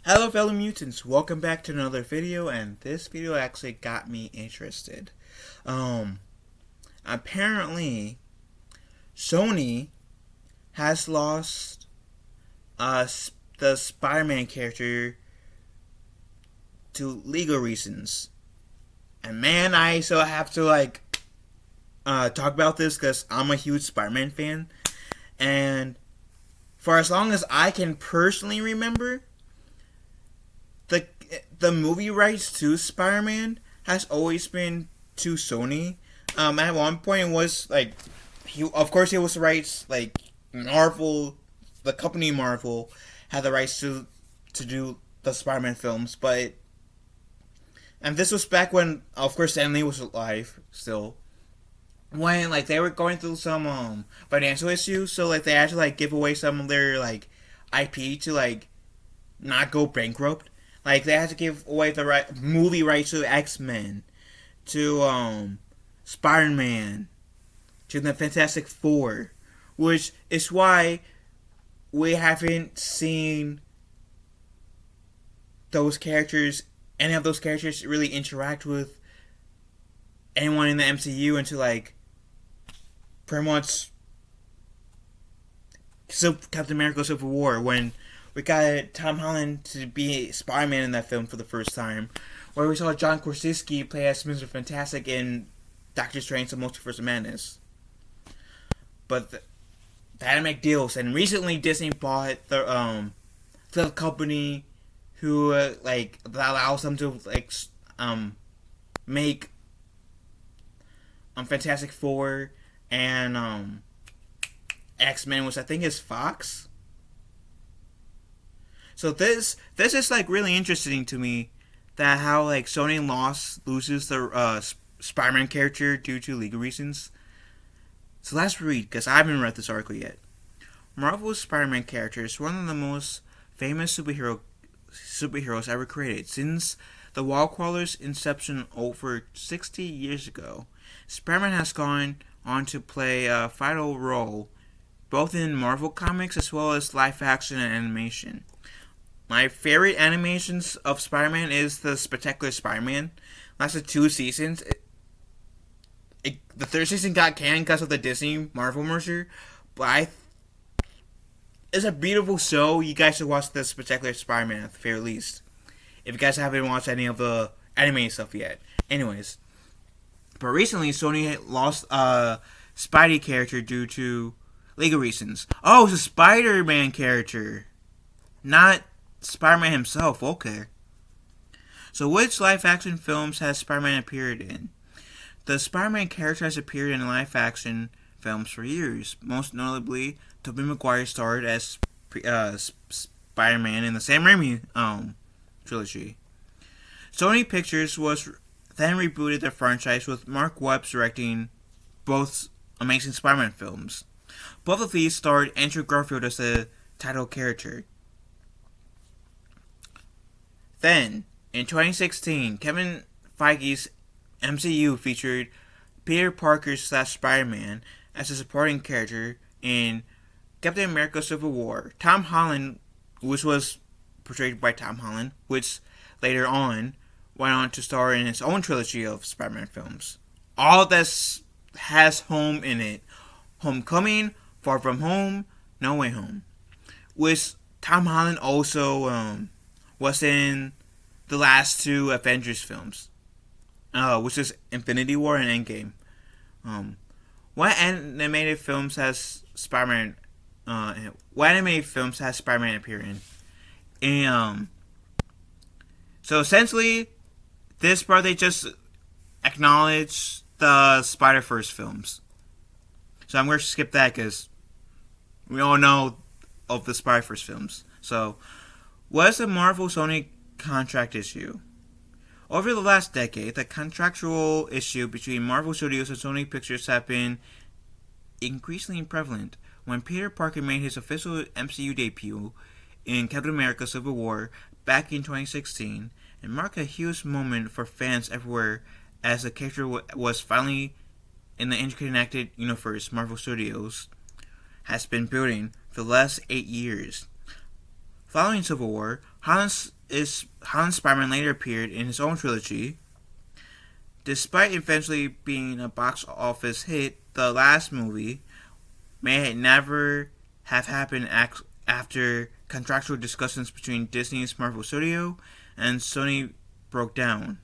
Hello fellow mutants, welcome back to another video, and this video actually got me interested. Um, Apparently, Sony has lost the Spider-Man character to legal reasons. And man, I so have to talk about this because I'm a huge Spider-Man fan. And for as long as I can personally remember, the the movie rights to Spider-Man has always been to Sony. At one point, it was of course, it was the rights. Marvel, the company Marvel, had the rights to do the Spider-Man films, but and this was back when, of course, Stan Lee was alive still. When they were going through some financial issues, so they had to give away some of their IP to not go bankrupt. They had to give away the movie rights to X-Men, to Spider-Man, to the Fantastic Four, which is why we haven't seen any of those characters really interact with anyone in the MCU until pretty much Captain America: Civil War, when we got Tom Holland to be Spider-Man in that film for the first time, where we saw John Krasinski play as Mr. Fantastic in Doctor Strange: The Multiverse of Madness. But they had to make deals, and recently Disney bought the company who that allows them to make Fantastic Four and X-Men, which I think is Fox. So this is really interesting to me, that how Sony loses the Spider-Man character due to legal reasons. So let's read, because I haven't read this article yet. Marvel's Spider-Man character is one of the most famous superheroes ever created. Since the Wallcrawler's inception over 60 years ago, Spider-Man has gone on to play a vital role both in Marvel Comics as well as live action and animation. My favorite animations of Spider-Man is the Spectacular Spider-Man. Lasted 2 seasons. The third season got canned because of the Disney Marvel merger, but it's a beautiful show. You guys should watch the Spectacular Spider-Man at the very least, if you guys haven't watched any of the anime stuff yet. Anyways, but recently Sony lost a Spidey character due to legal reasons. Oh, it's a Spider-Man character, not Spider-Man himself. Okay. So which live-action films has Spider-Man appeared in? The Spider-Man character has appeared in live-action films for years. Most notably, Tobey Maguire starred as Spider-Man in the Sam Raimi trilogy. Sony Pictures was then rebooted the franchise, with Mark Webb directing both Amazing Spider-Man films. Both of these starred Andrew Garfield as the title character. Then, in 2016, Kevin Feige's MCU featured Peter Parker / Spider-Man as a supporting character in Captain America: Civil War. Tom Holland, which was portrayed by Tom Holland, which later on went on to star in his own trilogy of Spider-Man films. All this has home in it. Homecoming, Far From Home, No Way Home. Which Tom Holland also was in the last 2 Avengers films, which is Infinity War and Endgame. What animated films has Spider-Man appear in? And so essentially, this part they just acknowledge the Spider-Verse films. So I'm going to skip that because we all know of the Spider-Verse films. So, what is the Marvel Sony contract issue? Over the last decade, the contractual issue between Marvel Studios and Sony Pictures have been increasingly prevalent. When Peter Parker made his official MCU debut in Captain America: Civil War back in 2016, it marked a huge moment for fans everywhere, as the character was finally in the interconnected universe Marvel Studios has been building for the last 8 years. Following Civil War, Holland's Spider-Man later appeared in his own trilogy. Despite eventually being a box office hit, the last movie may never have happened after contractual discussions between Disney's Marvel Studio and Sony broke down.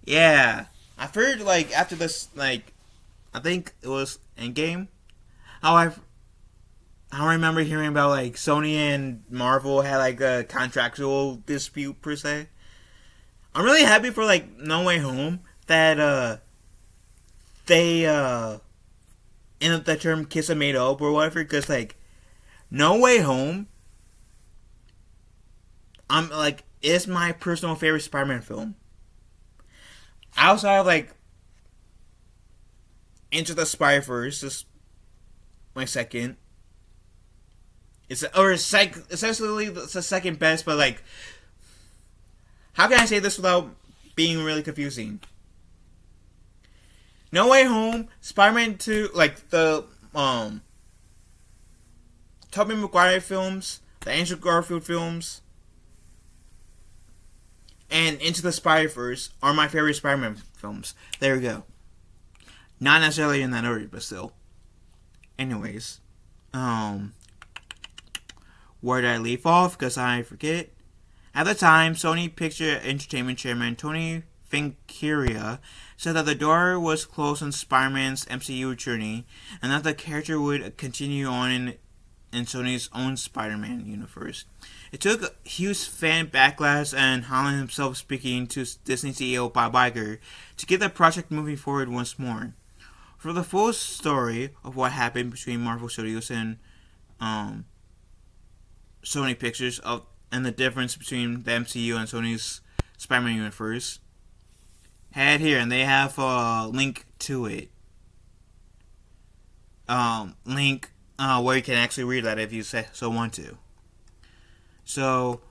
Yeah, I've heard after this I think it was Endgame. How I remember hearing about Sony and Marvel had a contractual dispute per se. I'm really happy for No Way Home that they end up the term "kiss and made up" or whatever, because No Way Home, is my personal favorite Spider-Man film. Outside of Into the Spider-Verse, is my second. Essentially it's the second best, but how can I say this without being really confusing? No Way Home, Spider-Man 2, the Tobey Maguire films, the Andrew Garfield films, and Into the Spider-Verse are my favorite Spider-Man films. There we go. Not necessarily in that order, but still. Anyways, where did I leave off? Because I forget. At the time, Sony Picture Entertainment Chairman Tony Fincaria said that the door was closed on Spider-Man's MCU journey, and that the character would continue on in Sony's own Spider-Man universe. It took huge fan backlash and Holland himself speaking to Disney CEO Bob Iger to get the project moving forward once more. For the full story of what happened between Marvel Studios and Sony Pictures and the difference between the MCU and Sony's Spider-Man universe, head here and they have a link to it. Where you can actually read that if you so want to. So,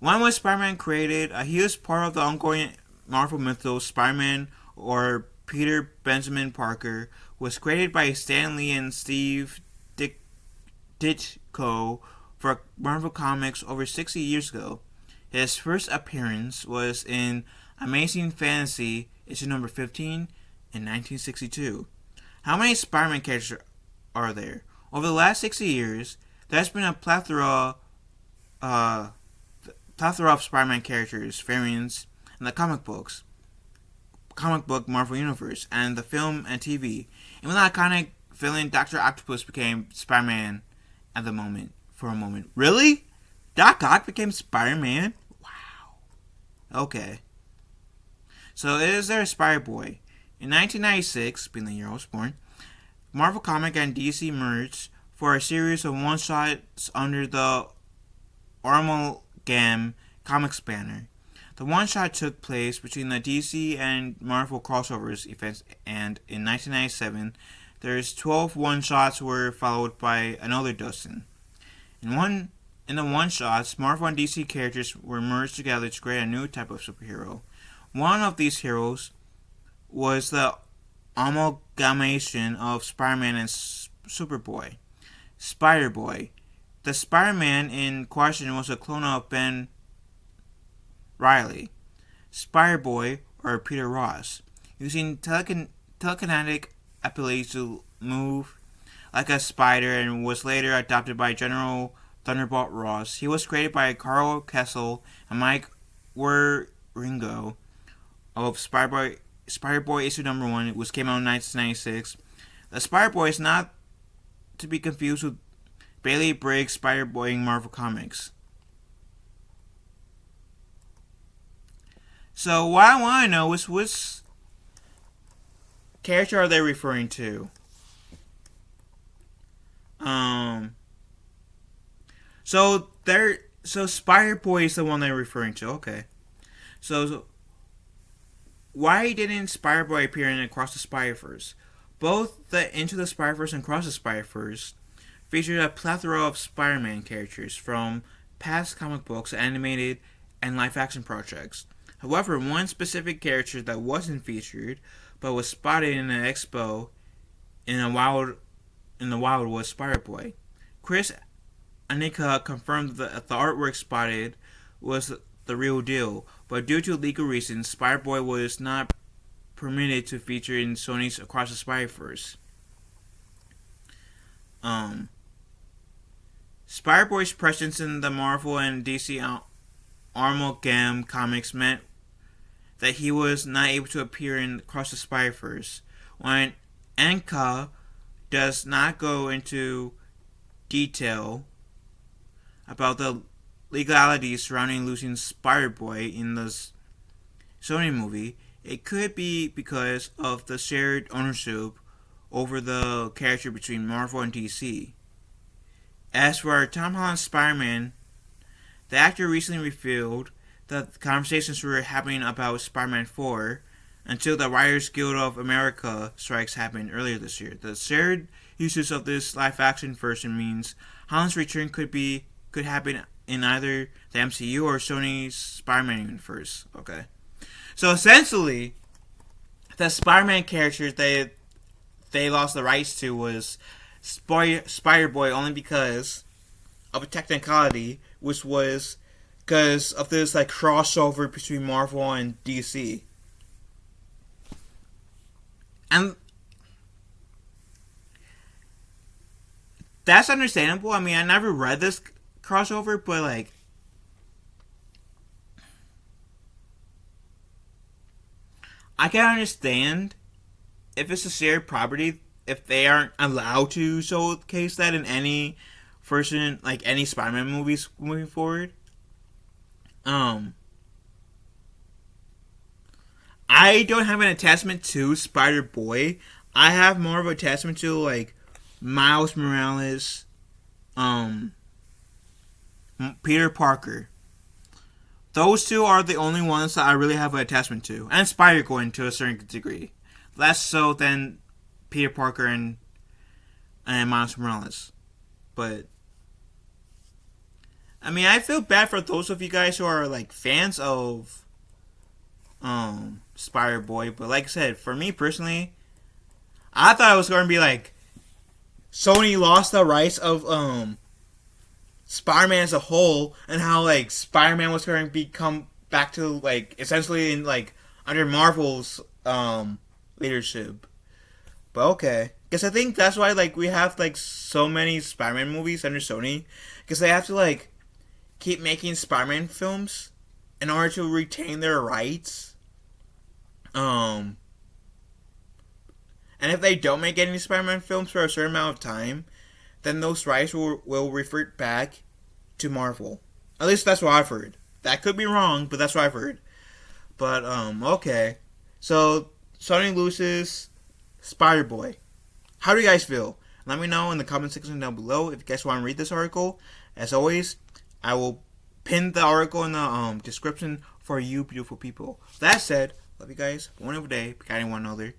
when was Spider-Man created? He was part of the ongoing Marvel mythos. Spider-Man, or Peter Benjamin Parker, was created by Stan Lee and Steve Ditko for Marvel Comics over 60 years ago. His first appearance was in Amazing Fantasy issue number 15 in 1962. How many Spider-Man characters are there? Over the last 60 years, there's been a plethora of Spider-Man characters, variants, in the comic book Marvel Universe, and the film and TV. Even the iconic villain Dr. Octopus became Spider-Man for a moment. Really? Doc Ock became Spider-Man? Wow. Okay. So is there a Spider-Boy? In 1996, being the year I was born, Marvel Comics and DC merged for a series of one-shots under the Amalgam Comics banner. The one-shot took place between the DC and Marvel crossovers events, and in 1997, there's 12 one-shots were followed by another dozen. In the one-shots, Marvel and DC characters were merged together to create a new type of superhero. One of these heroes was the amalgamation of Spider-Man and Superboy. Spider-Boy. The Spider-Man in question was a clone of Ben Reilly. Spider-Boy, or Peter Ross, using telekinetic abilities to move like a spider, and was later adopted by General Thunderbolt Ross. He was created by Carl Kessel and Mike Wieringo of Spider-Boy issue number 1, which came out in 1996. The Spider-Boy is not to be confused with Bailey Briggs' Spider-Boy in Marvel Comics. So what I want to know is which character are they referring to? So Spider-Boy is the one they're referring to. Okay. So why didn't Spider-Boy appear in Across the Spider-Verse? Both the Into the Spider-Verse and Across the Spider-Verse featured a plethora of Spider-Man characters from past comic books, animated, and live-action projects. However, one specific character that wasn't featured but was spotted in an expo in the wild was Spider-Boy. Chris Anika confirmed that the artwork spotted was the real deal, but due to legal reasons, Spider-Boy was not permitted to feature in Sony's Across the Spider-Verse. Spider-Boy's presence in the Marvel and DC Amalgam comics meant that he was not able to appear in Across the Spider-Verse. When Anka does not go into detail about the legalities surrounding losing Spider-Boy in the Sony movie, it could be because of the shared ownership over the character between Marvel and DC. As for Tom Holland's Spider-Man, the actor recently revealed that conversations were happening about Spider-Man 4 until the Writers Guild of America strikes happened earlier this year. The shared uses of this live-action version means Holland's return could happen in either the MCU or Sony's Spider-Man universe. Okay, so essentially, the Spider-Man character they lost the rights to was Spider-Boy only because of a technicality, which was because of this like crossover between Marvel and DC. And that's understandable. I mean, I never read this crossover, but like, I can understand if it's a shared property, if they aren't allowed to showcase that in any version, like any Spider-Man movies moving forward. I don't have an attachment to Spider-Boy. I have more of an attachment to like Miles Morales, Peter Parker. Those two are the only ones that I really have an attachment to, and Spider-Gwen to a certain degree. Less so than Peter Parker and Miles Morales. But I mean, I feel bad for those of you guys who are like fans of Spider-Boy, but like I said, for me personally, I thought it was going to be like Sony lost the rights of Spider-Man as a whole, and how like Spider-Man was going to become back to like essentially in like under Marvel's leadership. But okay, because I think that's why like we have like so many Spider-Man movies under Sony, because they have to like keep making Spider-Man films in order to retain their rights. And if they don't make any Spider-Man films for a certain amount of time, then those rights will revert back to Marvel. At least that's what I've heard. That could be wrong, but that's what I've heard. But okay, so Sony loses Spider-Boy. How do you guys feel? Let me know in the comment section down below if you guys want to read this article. As always, I will pin the article in the description for you beautiful people. That said, love you guys. Have a wonderful day. Be kind to one another.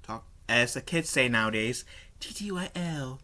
Talk as the kids say nowadays. TTYL.